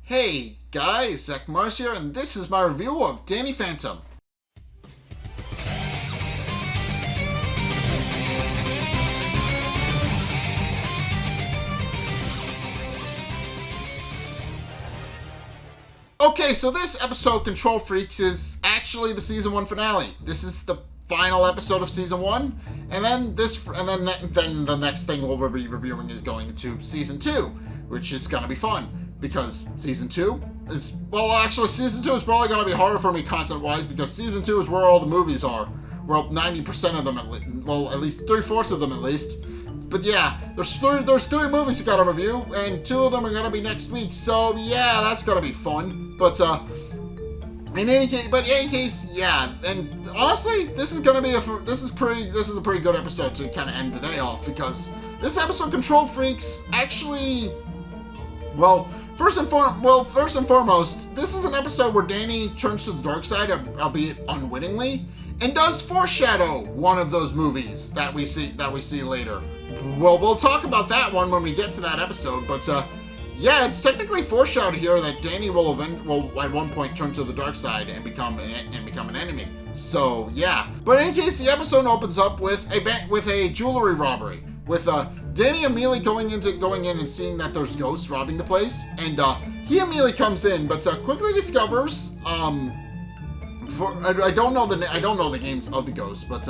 Hey guys, Zack here, and this is my review of Danny Phantom. Okay, so this episode, Control Freaks, is actually the season 1 finale. This is the final episode of season 1, and then the next thing we'll be reviewing is going to season 2, which is gonna be fun. Because season 2 is, season 2 is probably going to be harder for me content-wise, because season 2 is where all the movies are. Well, 90% of them, at least 3/4 of them at least. But yeah, there's three movies you got to review, and 2 of them are going to be next week. So yeah, that's going to be fun. But in any case, yeah. And honestly, this is a pretty good episode to kind of end the day off, because this episode, Control Freaks, actually, First and foremost, this is an episode where Danny turns to the dark side, albeit unwittingly, and does foreshadow one of those movies that we see later. Well, we'll talk about that one when we get to that episode, but yeah, it's technically foreshadowed here that Danny will at one point turn to the dark side and become an enemy. So yeah, but in any case, the episode opens up with a jewelry robbery, with Danny immediately going in and seeing that there's ghosts robbing the place, and he immediately comes in, but quickly discovers I don't know the names of the ghosts, but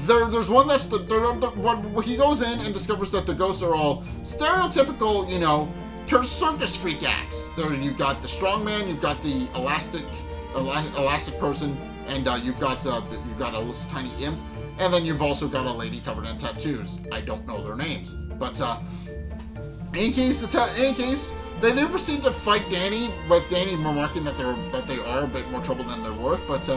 there's one that's he goes in and discovers that the ghosts are all stereotypical, circus freak acts. There you've got the strong man, you've got the elastic person, and you've got a little tiny imp. And then you've also got a lady covered in tattoos. I don't know their names, but in case they do proceed to fight Danny, with Danny remarking that they are a bit more trouble than they're worth. But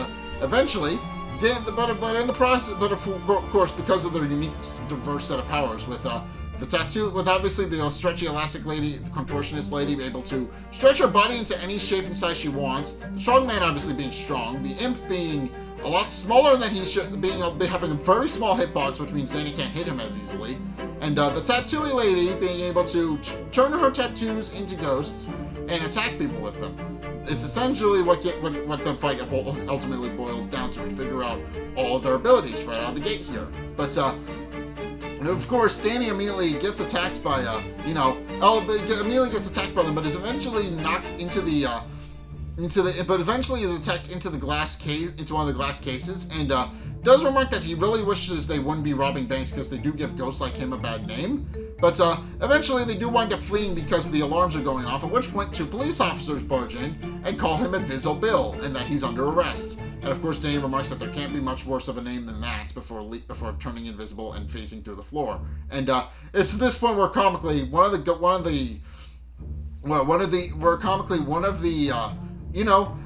eventually, but in the process, but of course, because of their unique, diverse set of powers, with the tattoo, with obviously the stretchy elastic lady, the contortionist lady, able to stretch her body into any shape and size she wants. The strong man obviously being strong, the imp being a lot smaller than he should, having a very small hitbox, which means Danny can't hit him as easily. And the tattooey lady being able to turn her tattoos into ghosts and attack people with them. It's essentially what the fight ultimately boils down to. We figure out all of their abilities right out of the gate here. But of course, Danny immediately gets attacked by them, but is eventually knocked into the glass case, into one of the glass cases, and does remark that he really wishes they wouldn't be robbing banks, because they do give ghosts like him a bad name. But eventually they do wind up fleeing because the alarms are going off, at which point 2 police officers barge in and call him Invisible Bill, and that he's under arrest. And of course Danny remarks that there can't be much worse of a name than that before turning invisible and phasing through the floor. And it's at this point where comically one of the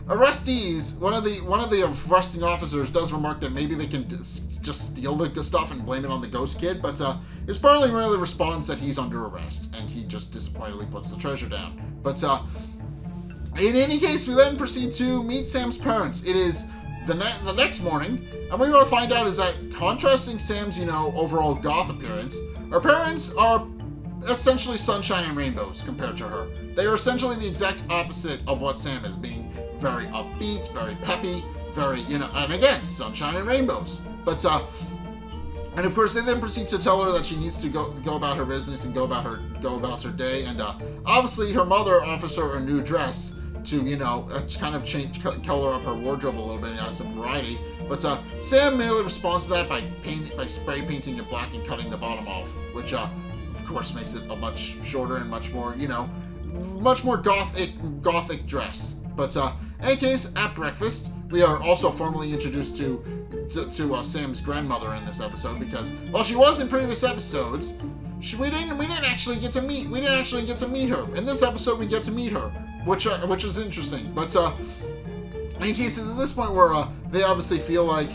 arrestees, one of the arresting officers does remark that maybe they can just steal the stuff and blame it on the ghost kid, but his partner really responds that he's under arrest, and he just disappointedly puts the treasure down. But in any case, we then proceed to meet Sam's parents. It is the next morning, and what we want to find out is that, contrasting Sam's overall goth appearance, her parents are essentially sunshine and rainbows compared to her. They are essentially the exact opposite of what Sam is, being very upbeat, very peppy, very, and again, sunshine and rainbows. But, and of course, they then proceed to tell her that she needs to go about her business and go about her day. And obviously, her mother offers her a new dress to, kind of color up her wardrobe a little bit and add some variety. But Sam merely responds to that by spray painting it black and cutting the bottom off, which, of course, makes it a much shorter and much more, much more gothic dress. But in any case, at breakfast, we are also formally introduced to Sam's grandmother in this episode, because while she was in previous episodes, we didn't actually get to meet her. In this episode, we get to meet her, which is interesting. But in any case, it's at this point where they obviously feel like,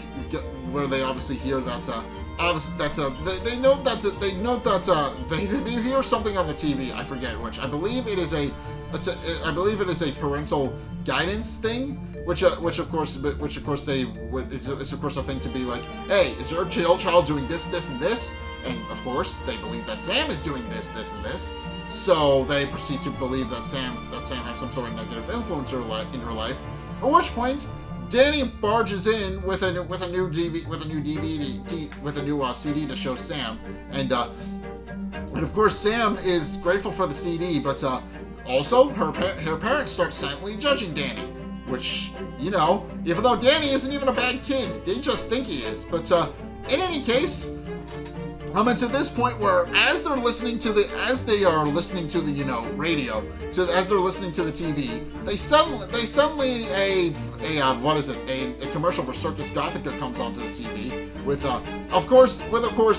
where they obviously hear that. They hear something on the TV. I forget which. I believe it is a parental guidance thing, which of course it's of course a thing to be like, hey, is your child doing this, and this? And of course they believe that Sam is doing this, and this. So they proceed to believe that Sam has some sort of negative influence in her life. At which point, Danny barges in with a new CD to show Sam, and of course Sam is grateful for the CD, but also her parents start silently judging Danny, which, you know, even though Danny isn't even a bad kid, they just think he is. But in any case, it's at this point where as they are listening to the radio, as they're listening to the TV, they suddenly a commercial for Circus Gothica comes onto the TV with of course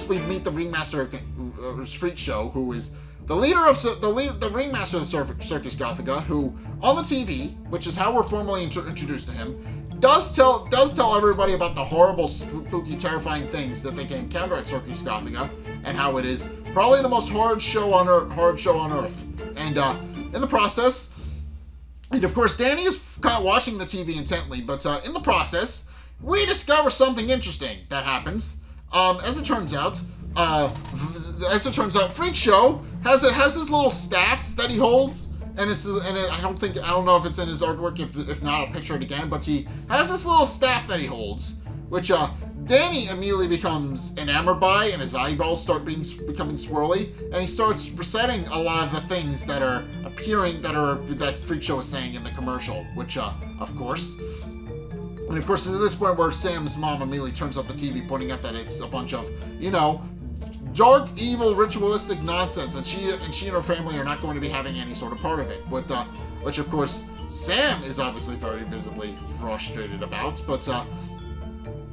we meet the ringmaster of Freakshow, who is the ringmaster of Circus Gothica, who on the TV, which is how we're formally introduced to him, does tell everybody about the horrible, spooky, terrifying things that they can encounter at Circus Gothica, and how it is probably the most horrid show on Earth. And in the process, and of course Danny is kind of watching the TV intently, but in the process, we discover something interesting that happens. As it turns out, Freakshow has this little staff that he holds. And I don't know if it's in his artwork. If not, I'll picture it again. But he has this little staff that he holds, which Danny immediately becomes enamored by, and his eyeballs start becoming swirly, and he starts reciting a lot of the things that are appearing that Freakshow is saying in the commercial. Which of course, this is this point where Sam's mom immediately turns off the TV, pointing out that it's a bunch of, you know, dark, evil, ritualistic nonsense, and she and her family are not going to be having any sort of part of it. But which of course Sam is obviously very visibly frustrated about. But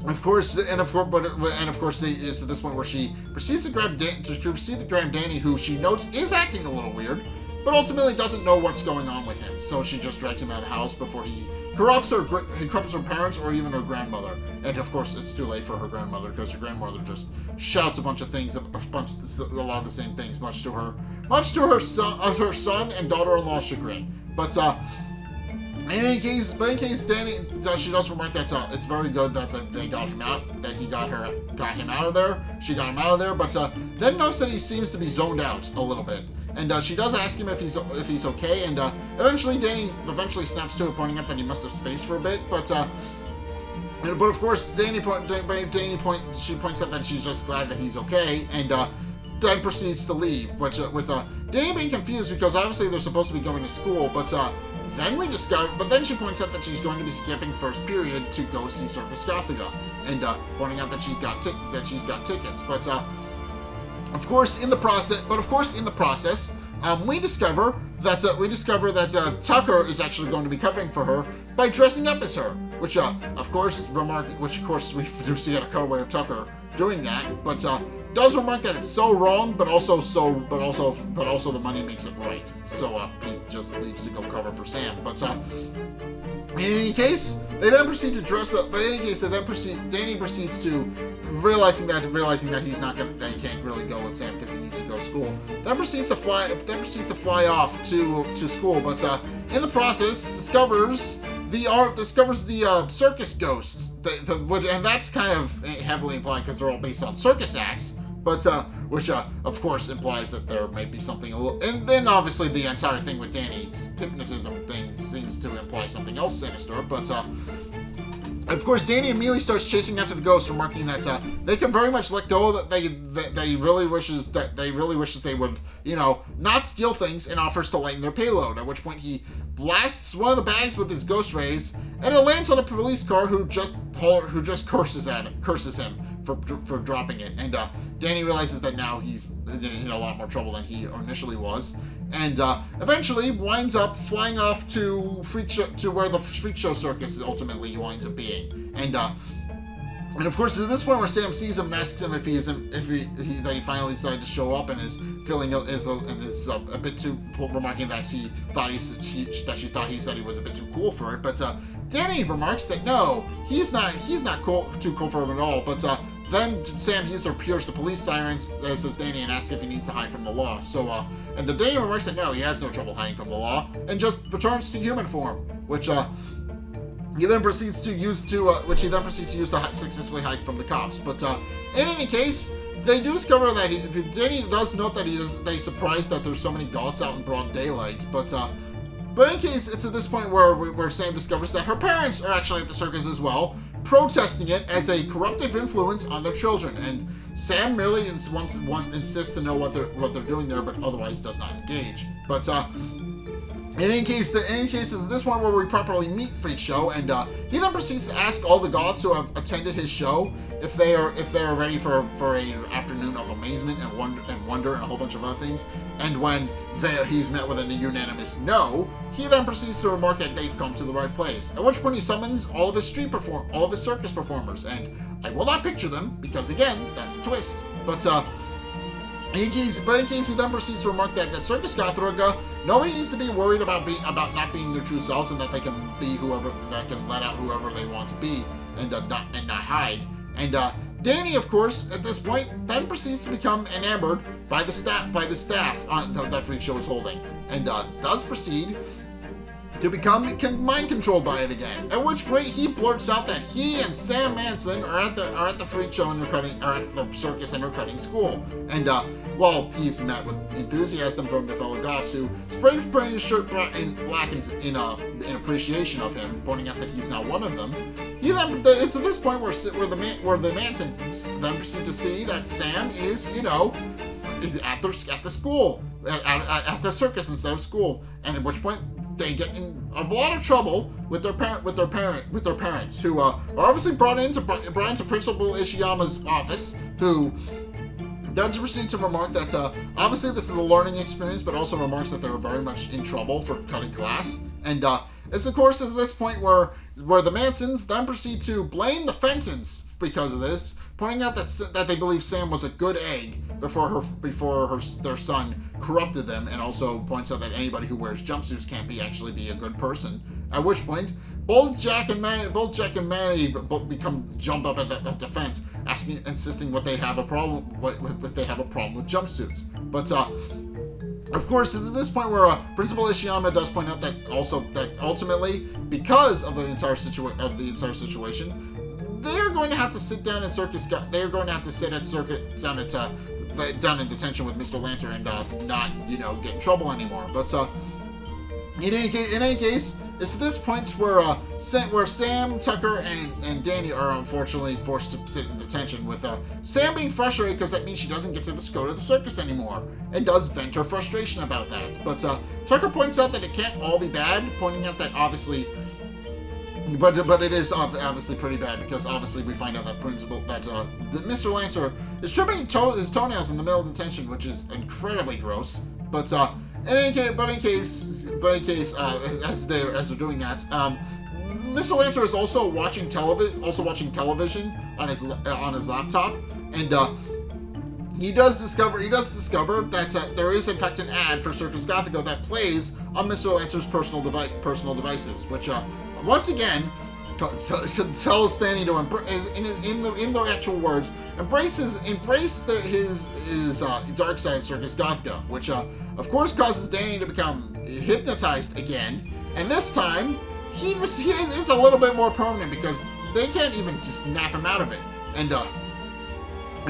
of course, it's at this point where she proceeds to grab Danny, who she notes is acting a little weird, but ultimately doesn't know what's going on with him. So she just drags him out of the house before he corrupts her parents or even her grandmother. And of course, it's too late for her grandmother, because her grandmother just shouts a bunch of things, a lot of the same things, much to her son and daughter-in-law's chagrin. But in any case, Danny, she does remark that it's very good that they got him out, that he got him out of there. She got him out of there, but then notes that he seems to be zoned out a little bit. And she does ask him if he's okay, and eventually Danny snaps to it, pointing out that he must have spaced for a bit. But of course she points out that she's just glad that he's okay, and then proceeds to leave. But with Danny being confused, because obviously they're supposed to be going to school, but then she points out that she's going to be skipping first period to go see Circus Gothica, and pointing out that she's got tickets. But Of course, in the process, we discover that Tucker is actually going to be covering for her by dressing up as her, which of course we do see a cutaway of Tucker doing that, but does remark that it's so wrong, but also the money makes it right. So he just leaves to go cover for Sam. But in any case, they then proceed to dress up. But in any case, Danny proceeds to realizing that he can't really go with Sam because he needs to go to school. Then proceeds to fly off to school. But in the process, discovers the circus ghosts. And that's kind of heavily implied because they're all based on circus acts. But which of course implies that there may be something a little, and then obviously the entire thing with Danny's hypnotism thing seems to imply something else sinister. But of course Danny immediately starts chasing after the ghost, remarking that they can very much let go, that he really wishes they would, you know, not steal things, and offers to lighten their payload. At which point he blasts one of the bags with his ghost rays, and it lands on a police car who just curses him for dropping it. And Danny realizes that now he's in a lot more trouble than he initially was, and eventually winds up flying off to where the Freakshow circus ultimately winds up being. And of course, at this point where Sam sees him and asks him if he finally decided to show up, and is a bit too, remarking that she thought he said he was a bit too cool for it. But Danny remarks that no, he's not too cool for him at all. But then Sam hears the police sirens, says Danny, and asks if he needs to hide from the law. So and Danny remarks that no, he has no trouble hiding from the law, and just returns to human form, which He then proceeds to use to successfully hide from the cops. But in any case, they do discover that Danny does note that he's surprised that there's so many goths out in broad daylight. But in case, it's at this point where Sam discovers that her parents are actually at the circus as well, protesting it as a corruptive influence on their children. And Sam merely insists to know what they're doing there, but otherwise does not engage. But in any case, is this one where we properly meet Freakshow, and he then proceeds to ask all the goths who have attended his show if they are ready for an afternoon of amazement and wonder and a whole bunch of other things. And when he's met with a unanimous no, he then proceeds to remark that they've come to the right place. At which point he summons all of his circus performers, and I will not picture them because again, that's a twist. But in case he then proceeds to remark that at Circus Gothica, nobody needs to be worried about not being their true selves, and that they can be that can let out whoever they want to be, and not hide. And Danny, of course, at this point, then proceeds to become enamored by the staff that Freakshow is holding, and does proceed to become mind controlled by it again. At which point he blurts out that he and Sam Manson are at the Freakshow and at the circus and recruiting school. And while he's met with enthusiasm from the fellow goths who spray his shirt in black in appreciation of him, pointing out that he's now one of them. It's at this point where the Mansons then proceed to see that Sam is, at the school, at the circus instead of school, and at which point they get in a lot of trouble with their parents, who are obviously brought into Principal Ishiyama's office, who does proceed to remark that obviously this is a learning experience, but also remarks that they're very much in trouble for cutting class. And it's of course at this point where the Mansons then proceed to blame the Fentons because of this, pointing out that they believe Sam was a good egg before their son corrupted them, and also points out that anybody who wears jumpsuits can't actually be a good person. At which point, both Jack and Manny jump up at the fence, insisting what they have a problem with jumpsuits. But of course, it's at this point where Principal Ishiyama does point out that ultimately, because of the entire situation, they are going to have to sit down in circus. They are going to have to sit at down in detention with Mr. Lancer and not get in trouble anymore. But in any case, it's this point where Sam, Tucker, and Danny are unfortunately forced to sit in detention, with Sam being frustrated because that means she doesn't get to go to the circus anymore, and does vent her frustration about that. But Tucker points out that it can't all be bad, pointing out that obviously, but it is obviously pretty bad, because obviously we find out that Mr. Lancer is trimming his toenails in the middle of detention, which is incredibly gross. But in case, as they're doing that, Mr. Lancer is also watching television on his laptop, and he does discover that there is in fact an ad for Circus Gothica that plays on Mr. Lancer's personal devices, which once again tells Stanley to embrace, in the actual words, embrace his dark side of Circus Gothica, which of course causes Danny to become hypnotized again, and this time he is a little bit more permanent, because they can't even just snap him out of it. And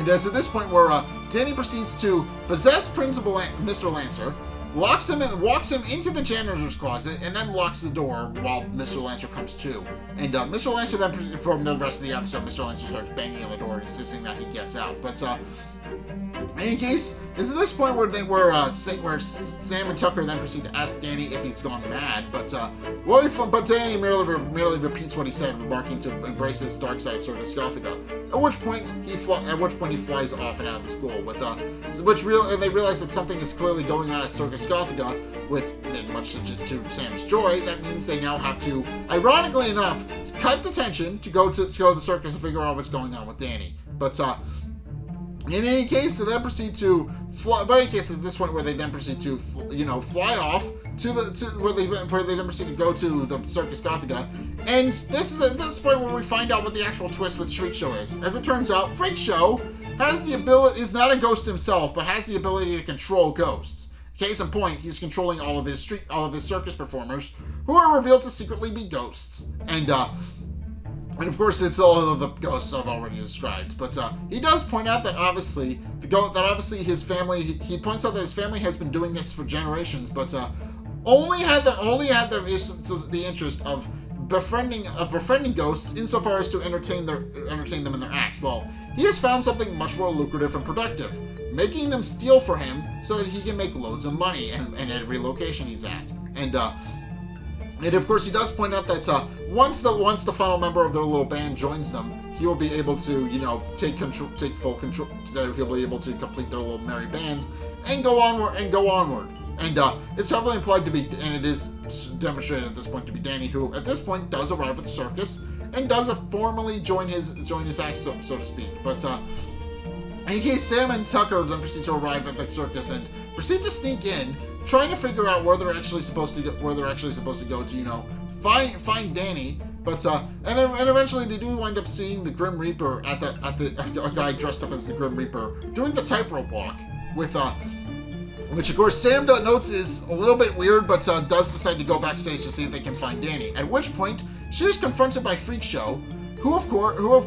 it's at this point where Danny proceeds to possess Mr. Lancer, walks him into the janitor's closet, and then locks the door while Mr. Lancer comes to. And Mr. Lancer then, from the rest of the episode, Mr. Lancer starts banging on the door, insisting that he gets out. But in any case, it's at this point where Sam and Tucker then proceed to ask Danny if he's gone mad. But Danny merely repeats what he said, remarking to embrace his dark side of Circus Gothica. At which point he flies off and out of the school. And they realize that something is clearly going on at Circus Gothica. Much to Sam's joy, that means they now have to, ironically enough, cut detention to go to the circus and figure out what's going on with Danny. But in any case, they then proceed to fly. But in any case, at this point where they then proceed to, fly off where they then proceed to go to the Circus Gothica. And this is at this point where we find out what the actual twist with Freakshow is. As it turns out, Freakshow is not a ghost himself, but has the ability to control ghosts. Case in point, he's controlling all of his circus performers, who are revealed to secretly be ghosts. And of course, it's all of the ghosts I've already described. But he does point out that obviously his family. He points out that his family has been doing this for generations, but only had the interest of befriending ghosts insofar as to entertain them in their acts. Well, he has found something much more lucrative and productive, making them steal for him so that he can make loads of money in every location he's at. And of course, he does point out that once the final member of their little band joins them, he will be able to, take full control. He'll be able to complete their little merry band and go onward. And it's heavily implied to be, and it is demonstrated at this point to be Danny, who at this point does arrive at the circus and does formally join his act, so to speak. But in case Sam and Tucker then proceed to arrive at the circus and proceed to sneak in, trying to figure out where they're actually supposed to go to, find Danny. But and eventually they do wind up seeing the Grim Reaper at a guy dressed up as the Grim Reaper doing the tightrope walk with which of course Sam notes is a little bit weird, but does decide to go backstage to see if they can find Danny. At which point she is confronted by Freakshow, who of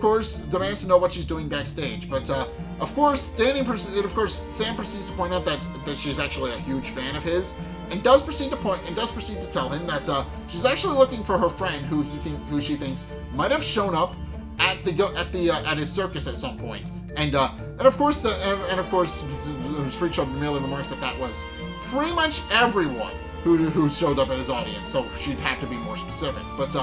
course demands to know what she's doing backstage. But of course Sam proceeds to point out that she's actually a huge fan of his, and does proceed to tell him that she's actually looking for her friend who she thinks might have shown up at his circus at some point. And of course Freakshow merely remarks that was pretty much everyone who showed up at his audience, so she'd have to be more specific. But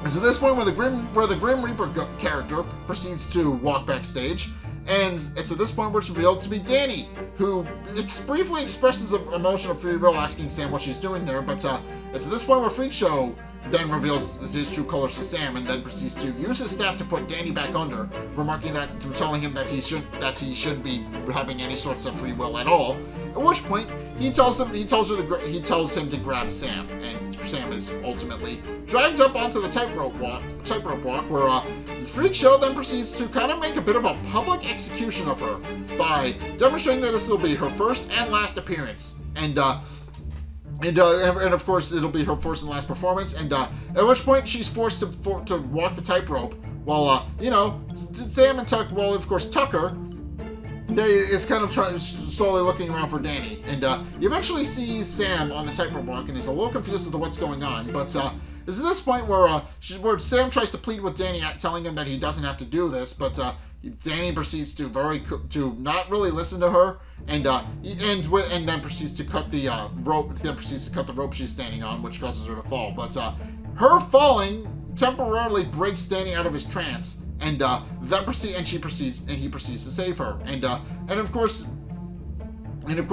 it's at this point where the Grim Reaper character proceeds to walk backstage, and it's at this point where it's revealed to be Danny, who briefly expresses an emotion of free will, asking Sam what she's doing there. But it's at this point where Freakshow then reveals his true colors to Sam, and then proceeds to use his staff to put Danny back under, telling him that he shouldn't be having any sorts of free will at all. At which point he tells him to grab Sam, and Sam is ultimately dragged up onto the tightrope walk, where Freakshow then proceeds to kind of make a bit of a public execution of her by demonstrating that this will be her first and last appearance, and of course it'll be her first and last performance. And at which point she's forced to walk the tightrope, while Sam and Tucker, well, of course Tucker, is kind of slowly looking around for Danny, and he eventually sees Sam on the tightrope walk and is a little confused as to what's going on. But it's at this point where Sam tries to plead with Danny, telling him that he doesn't have to do this, but Danny proceeds to not really listen to her, and then proceeds to cut the rope. Then proceeds to cut the rope she's standing on, which causes her to fall. But her falling temporarily breaks Danny out of his trance, and he proceeds to save her. And of course she then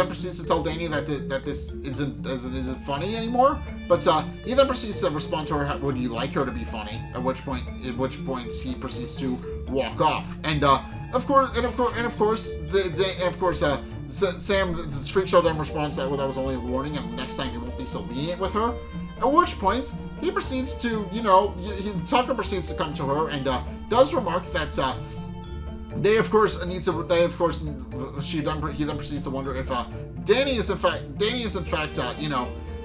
proceeds to tell Danny that this isn't funny anymore. But he then proceeds to respond to her, would you like her to be funny? At which point he proceeds to walk off. And of course Sam, Freakshow then responds that that was only a warning, and next time he won't be so lenient with her. At which point he proceeds to, Tucker proceeds to come to her and does remark that he then proceeds to wonder if Danny is in fact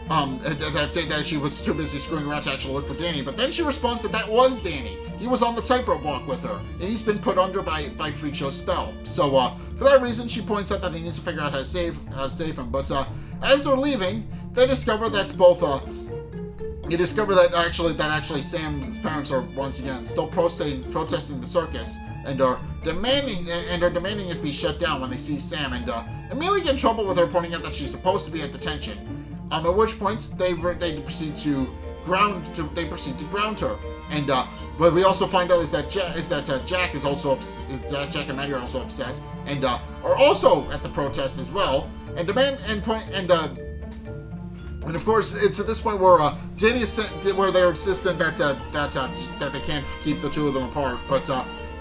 that she was too busy screwing around to actually look for Danny. But then she responds that was Danny. He was on the tightrope walk with her, and he's been put under by Freakshow's spell. So for that reason, she points out that he needs to figure out how to save him. But as they're leaving, they discover that actually Sam's parents are once again still protesting the circus, and are demanding it be shut down when they see Sam, and immediately get in trouble with her, pointing out that she's supposed to be at detention. At which point they proceed to ground her, and but we also find out Jack is also Jack and Maddie are also upset, and are also at the protest as well, and demand and of course it's at this point where Danny is where they're insistent that they can't keep the two of them apart, but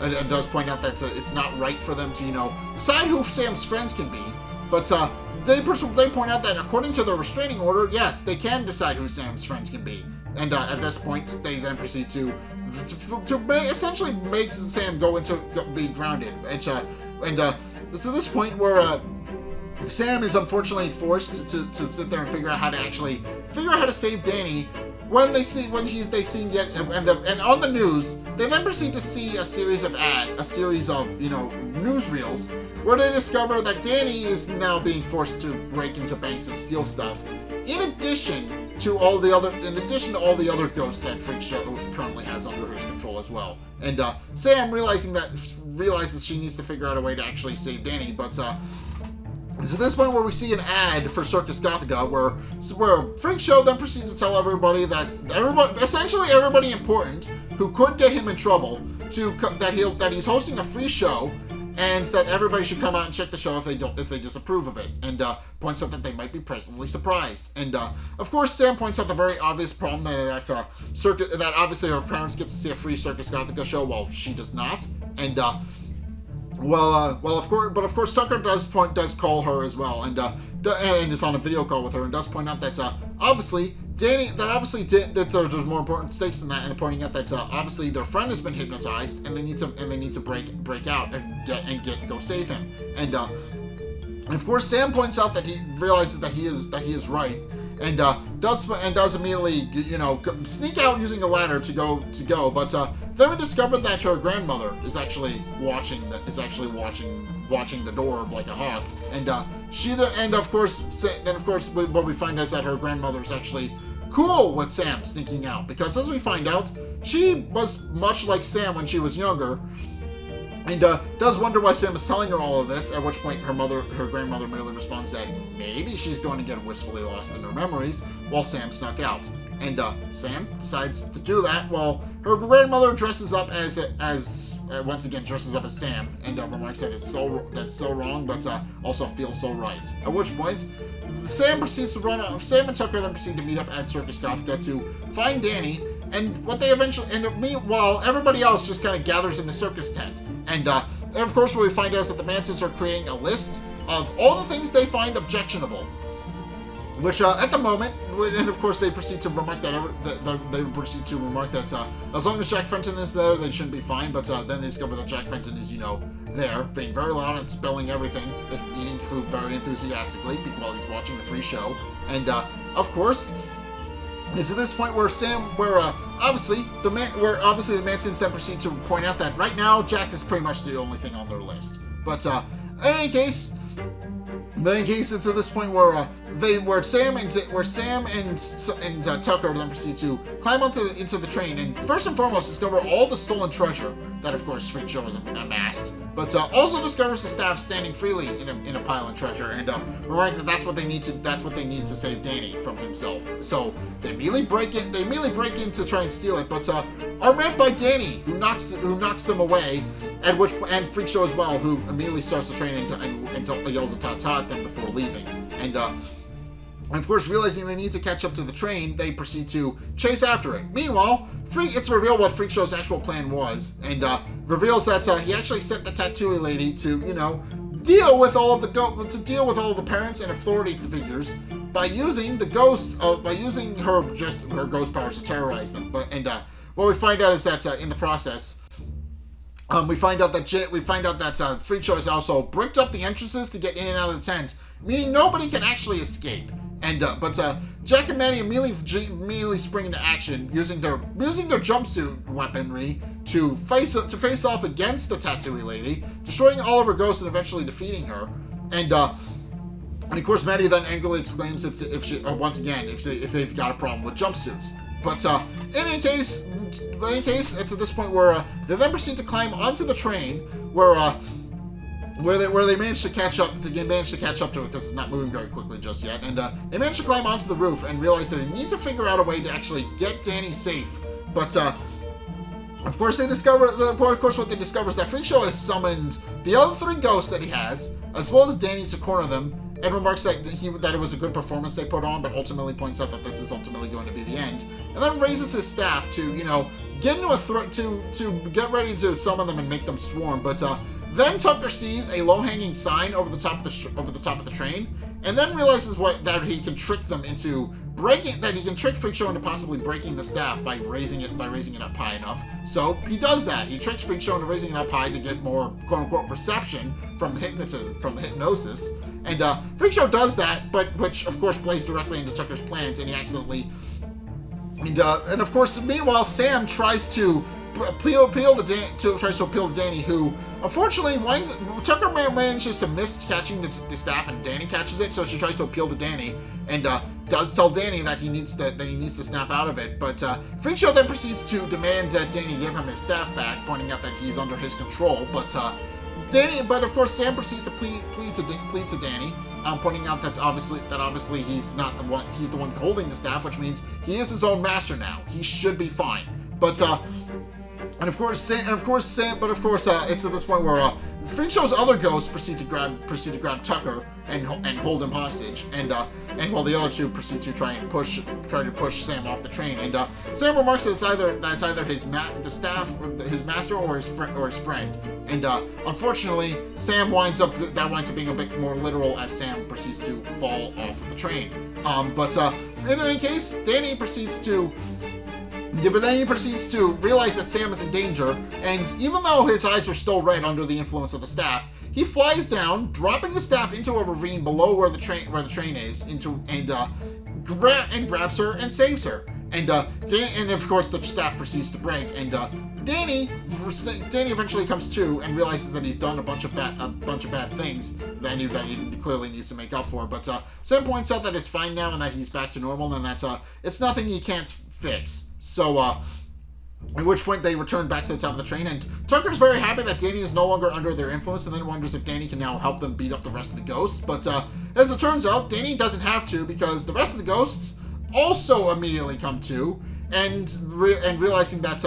and does point out that it's not right for them to decide who Sam's friends can be, but they point out that according to the restraining order, yes, they can decide who Sam's friends can be. And at this point, they then proceed to essentially make Sam be grounded. It's at this point where Sam is unfortunately forced to sit there and figure out how to actually figure out how to save Danny. They see yet and on the news, they then proceed to see a series of newsreels where they discover that Danny is now being forced to break into banks and steal stuff. In addition to all the other ghosts that Freakshow currently has under his control as well. And Sam realizes she needs to figure out a way to actually save Danny, but it's at this point where we see an ad for Circus Gothica where Freakshow then proceeds to tell everybody essentially everybody important who could get him in trouble that he's hosting a free show, and that everybody should come out and check the show if they disapprove of it, and points out that they might be pleasantly surprised. And of course, Sam points out the very obvious problem that obviously her parents get to see a free Circus Gothica show while she does not, and of course, Tucker does call her as well, and is on a video call with her, and does point out that obviously there's more important stakes than that, and pointing out that obviously their friend has been hypnotized, and they need to break out and go save him, and of course Sam points out that he realizes that he is right, and does immediately sneak out using a ladder to go, but then we discover that her grandmother is actually watching the door like a hawk, and of course what we find is that her grandmother is actually cool with Sam sneaking out, because as we find out, she was much like Sam when she was younger, and does wonder why Sam is telling her all of this, at which point her grandmother merely responds that maybe she's going to get wistfully lost in her memories while Sam snuck out. And Sam decides to do that while her grandmother dresses up as Sam, and remarks that that's so wrong, but also feels so right. At which point, Sam and Tucker then proceed to meet up at Circus Gothica to find Danny, and meanwhile, everybody else just kind of gathers in the circus tent. And of course, what we find out is that the Mansons are creating a list of all the things they find objectionable. Which, at the moment, and of course they proceed to remark that as long as Jack Fenton is there, they shouldn't be fine. But then they discover that Jack Fenton is, there, being very loud and spelling everything, eating food very enthusiastically while he's watching the free show. And of course, it's at this point where obviously the Mansons then proceed to point out that right now Jack is pretty much the only thing on their list. But in any case, it's at this point where Sam and Tucker then proceed to climb into the train, and first and foremost discover all the stolen treasure that, of course, Freakshow has amassed, but also discovers the staff standing freely in a pile of treasure, and remark that that's what they need to save Danny from himself. So they immediately break in to try and steal it, but are met by Danny, who knocks them away. And Freakshow as well, who immediately starts the train and yells a ta-ta at them before leaving. And of course, realizing they need to catch up to the train, they proceed to chase after it. Meanwhile, it's revealed what Freakshow's actual plan was, and reveals that he actually sent the tattooey lady to, deal with all of the parents and authority figures by using her ghost powers to terrorize them. What we find out is that in the process, we find out that Freakshow has also bricked up the entrances to get in and out of the tent, meaning nobody can actually escape. And but Jack and Manny immediately spring into action, using their jumpsuit weaponry to face off against the tattooey lady, destroying all of her ghosts and eventually defeating her. And of course, Manny then angrily exclaims if they've got a problem with jumpsuits. But in any case, it's at this point where they then proceed to climb onto the train, where they manage to catch up to it because it's not moving very quickly just yet, and they manage to climb onto the roof and realize that they need to figure out a way to actually get Danny safe. But of course, what they discover is that Freakshow has summoned the other three ghosts that he has, as well as Danny, to corner them, and remarks that it was a good performance they put on, but ultimately points out that this is ultimately going to be the end, and then raises his staff to get into a threat to get ready to summon them and make them swarm. But then Tucker sees a low-hanging sign over the top of the train, and then realizes that he can trick Freakshow into possibly breaking the staff by raising it up high enough. So he does that. He tricks Freakshow into raising it up high to get more quote-unquote reception from the hypnosis. And Freakshow does that, but which of course plays directly into Tucker's plans, and he accidentally. And of course, meanwhile, Sam tries to appeal to Danny, who unfortunately Tucker manages to miss catching the staff, and Danny catches it. So she tries to appeal to Danny, and does tell Danny that he needs to snap out of it. But Freakshow then proceeds to demand that Danny give him his staff back, pointing out that he's under his control. But of course Sam proceeds to plead to Danny, pointing out that obviously he's not the one. He's the one holding the staff, which means he is his own master now. He should be fine. But of course, it's at this point where Freakshow's other ghosts proceed to grab Tucker and hold him hostage, and while the other two proceed to try to push Sam off the train, and Sam remarks that it's either his master or his friend, and unfortunately Sam winds up being a bit more literal as Sam proceeds to fall off of the train. But in any case, Danny proceeds to realize that Sam is in danger, and even though his eyes are still red under the influence of the staff, he flies down, dropping the staff into a ravine below where the train is, grabs her and saves her. And of course the staff proceeds to break, and Danny eventually comes to and realizes that he's done a bunch of bad things that he clearly needs to make up for. But Sam points out that it's fine now and that he's back to normal, and that it's nothing he can't fix. So, at which point they return back to the top of the train, and Tucker's very happy that Danny is no longer under their influence, and then wonders if Danny can now help them beat up the rest of the ghosts. But as it turns out, Danny doesn't have to, because the rest of the ghosts also immediately come to, and realizing that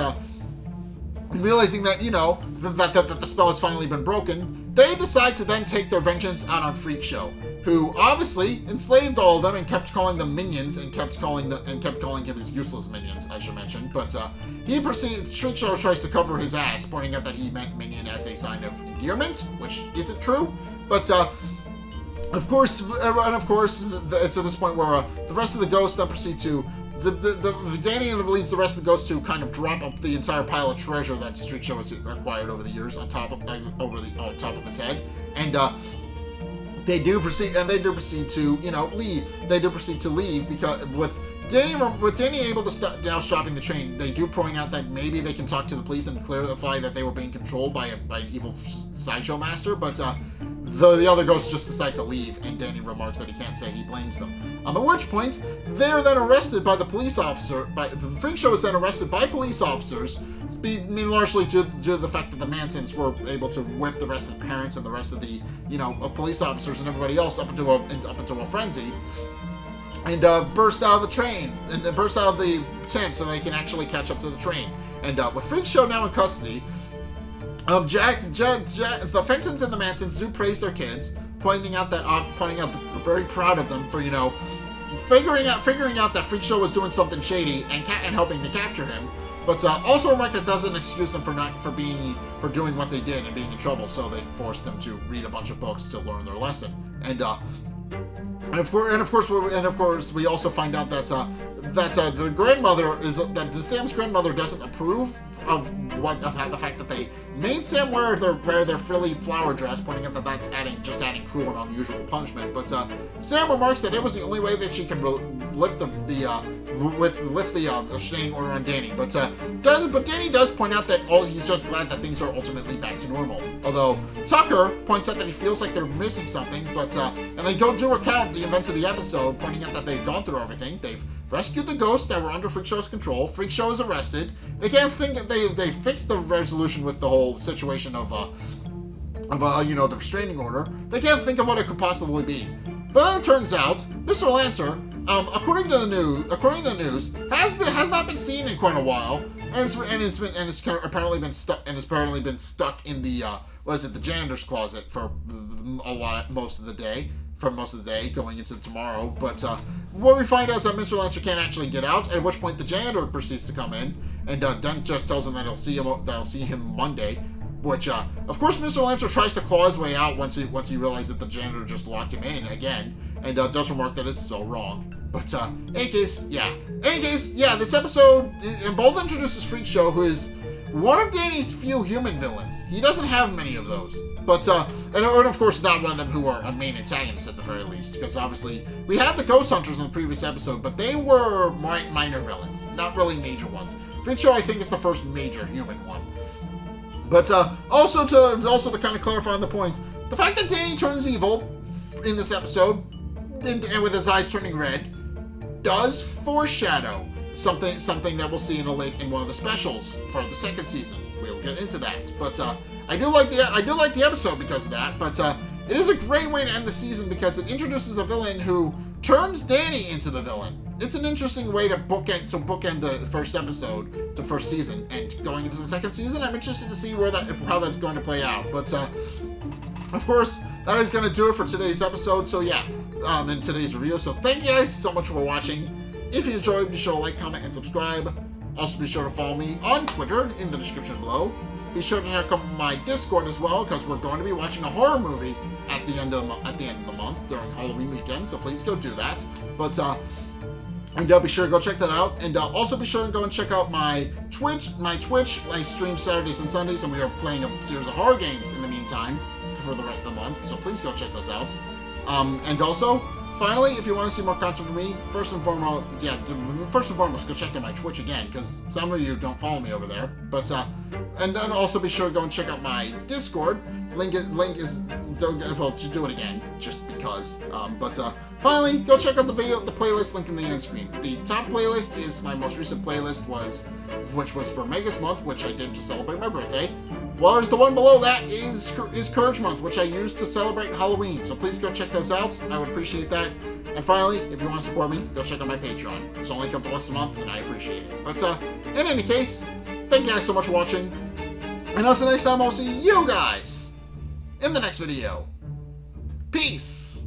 the spell has finally been broken, they decide to then take their vengeance out on Freakshow, who obviously enslaved all of them and kept calling them minions, and kept calling him his useless minions, I should mention. But Freakshow tries to cover his ass, pointing out that he meant minion as a sign of endearment, which isn't true. But of course, it's at this point where the rest of the ghosts then proceed to. Danny leads the rest of the ghosts to kind of drop up the entire pile of treasure that Freakshow has acquired over the years on top of his head, and they do proceed to leave. They do proceed to leave, because with Danny able to now stopping the train, they do point out that maybe they can talk to the police and clarify that they were being controlled by an evil sideshow master. But the other ghosts just decide to leave, and Danny remarks that he can't say he blames them. At which point, they're then arrested by the police officer. Freakshow is then arrested by police officers, largely due to the fact that the Mansons were able to whip the rest of the parents and the rest of the police officers and everybody else up into a frenzy, and burst out of the train and burst out of the tent so they can actually catch up to the train. And with Freakshow now in custody, Jack, the Fentons and the Mansons do praise their kids, pointing out that they're very proud of them for figuring out that Freakshow was doing something shady and helping to capture him. But also remark that doesn't excuse them for doing what they did and being in trouble. So they forced them to read a bunch of books to learn their lesson. And of course, we also find out that Sam's grandmother doesn't approve of the fact that they made Sam wear their frilly flower dress, pointing out that that's adding cruel and unusual punishment. But Sam remarks that it was the only way that she can lift the restraining order on Danny. But Danny does point out that he's just glad that things are ultimately back to normal. Although Tucker points out that he feels like they're missing something. But and they do recount the events of the episode, pointing out that they've gone through everything. They've rescued the ghosts that were under Freakshow's control. Freakshow is arrested. They can't think that they fixed the resolution with the whole situation of the restraining order. They can't think of what it could possibly be. But it turns out, Mr. Lancer, according to the news, has not been seen in quite a while, and it's apparently been stuck in the the janitor's closet for most of the day going into tomorrow. But what we find out is that Mr. Lancer can't actually get out, at which point the janitor proceeds to come in, and Dent just tells him that they'll see him Monday, which of course Mr. Lancer tries to claw his way out once he realizes that the janitor just locked him in again, and does remark that it's so wrong. But in any case, this episode both introduces Freakshow, who one of Danny's few human villains. He doesn't have many of those. But, and of course not one of them who are a main antagonist at the very least, because obviously we had the Ghost Hunters in the previous episode, but they were minor villains, not really major ones. Freakshow, I think, is the first major human one. But also to kind of clarify on the point, the fact that Danny turns evil in this episode, and with his eyes turning red, does foreshadow something that we'll see in one of the specials for the second season. We'll get into that. But I do like the episode because of that. But it is a great way to end the season because it introduces a villain who turns Danny into the villain. It's an interesting way to bookend the first episode, the first season, and going into the second season, I'm interested to see how that's going to play out. But of course, that is going to do it for today's episode. So yeah, in today's review. So thank you guys so much for watching. If you enjoyed, be sure to like, comment, and subscribe. Also, be sure to follow me on Twitter in the description below. Be sure to check out my Discord as well, because we're going to be watching a horror movie at the end of the month during Halloween weekend. So please go do that. But and be sure to go check that out. And also be sure to go and check out my Twitch. I stream Saturdays and Sundays, and we are playing a series of horror games in the meantime for the rest of the month. So please go check those out. And also, finally, if you want to see more content from me, first and foremost, go check out my Twitch again, because some of you don't follow me over there. But and then also be sure to go and check out my Discord. Link is well, just do it again, just because. But finally, go check out the playlist link in the end screen. The top playlist is my most recent playlist, which was for Megas Month, which I did to celebrate my birthday. Whereas the one below that is Courage Month, which I used to celebrate Halloween. So please go check those out. I would appreciate that. And finally, if you want to support me, go check out my Patreon. It's only a couple bucks a month, and I appreciate it. But in any case, thank you guys so much for watching. And until next time, I'll see you guys in the next video. Peace!